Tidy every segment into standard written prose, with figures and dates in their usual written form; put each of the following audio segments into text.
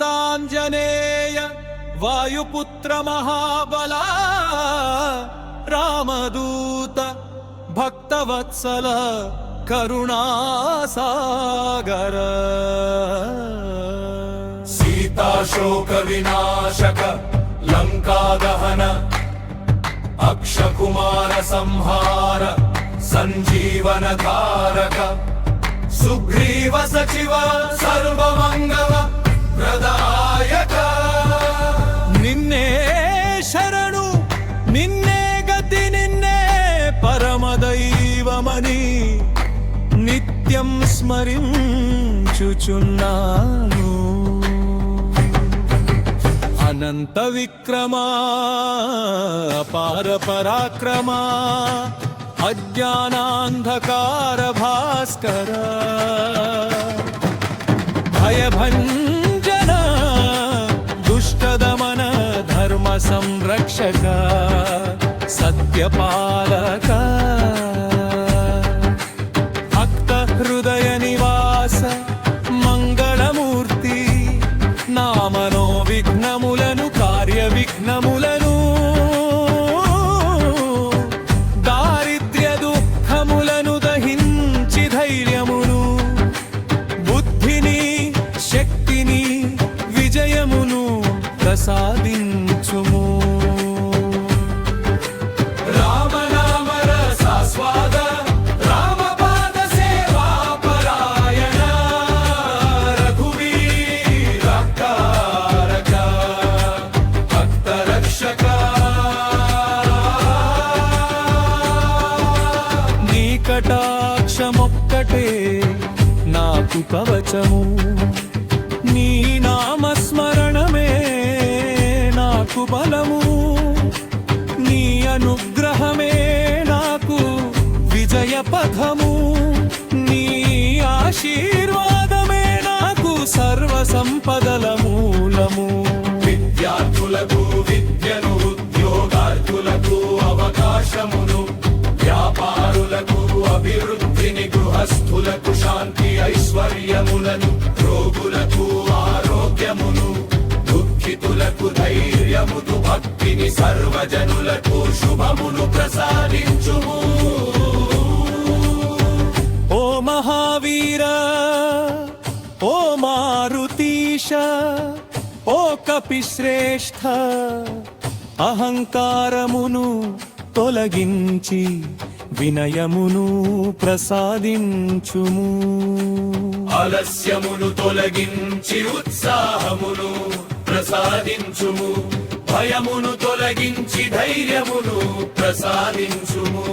श्रीमदाञ्जनेय वायुपुत्र महाबला रामदूत भक्तवत्सल करुणासागर सीताशोक विनाशक लंका दहन अक्षकुमार संहार संजीवन धारक सुग्रीव सचिव सर्वमंगल प्रदायक निन्ने शरणु निन्ने गति निन्ने परमदैवमनि नित्यं स्मरिंचुचुन्नानु अनंत विक्रमा अपार पराक्रमा अज्ञानांधकार भास्कर भयभंजन दुष्टदमन धर्म संरक्षक सत्यपालक भक्त हृदय निवास मंगलमूर्ति नामनो विघ्नमुలను कार्य विघ्नमुలను दारिद्र्य दुःखमुలను दहिంచి ధైర్యమును బుద్ధిని శక్తిని విజయమును ప్రసాదించుము కటాక్షమొక్కటే నాకు కవచము నీ నామస్మరణమే నాకు బలము నీ అనుగ్రహమే నాకు విజయ పథము నీ ఆశీర్వాదమే నాకు సర్వ సంపదల మూలము విద్యార్థులకు విద్యను ఉద్యోగార్థులకు అవకాశమును వ్యాపారులకు అభివృద్ధిని గృహస్థులకు శాంతి ఐశ్వర్యములను రోగులకు ఆరోగ్యమును దుఃఖితులకు ధైర్యమును భక్తిని సర్వజనులకు శుభమును ప్రసాదించుము ఓ మహావీర ఓ మారుతీశ ఓ కపిశ్రేష్ఠ అహంకారమును తొలగించి వినయమును ప్రసాదించుము ఆలస్యమును తొలగించి ఉత్సాహమును ప్రసాదించుము భయమును తొలగించి ధైర్యమును ప్రసాదించుము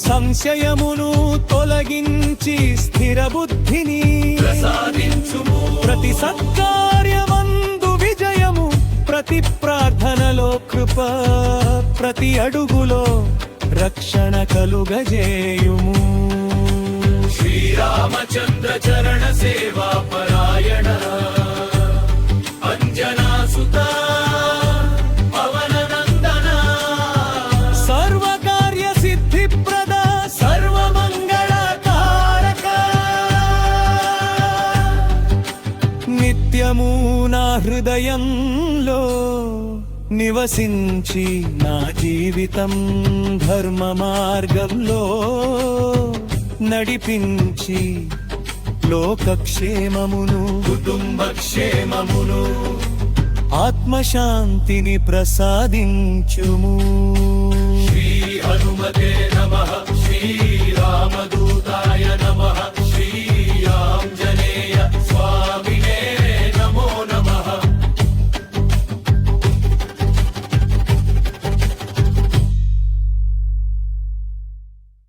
సంశయమును తొలగించి స్థిర బుద్ధిని ప్రసాదించుము ప్రతి సత్కార్యమందు విజయము ప్రతి ప్రార్థనలో కృప ప్రతి అడుగులో రక్షణ కలుగజేయుము శ్రీరామచంద్ర చరణ సేవా పరాయణ అంజనా సుత పవన నందన సర్వకార్య సిద్ధి ప్రద సర్వమంగళ కారక నిత్యము నా హృదయంలో నివసించి నా జీవితం ధర్మ మార్గంలో నడిపించి లోకక్షేమమును కుటుంబ క్షేమమును ఆత్మశాంతిని ప్రసాదించుము శ్రీ హనుమతే నమః శ్రీ రామదూతాయ నమః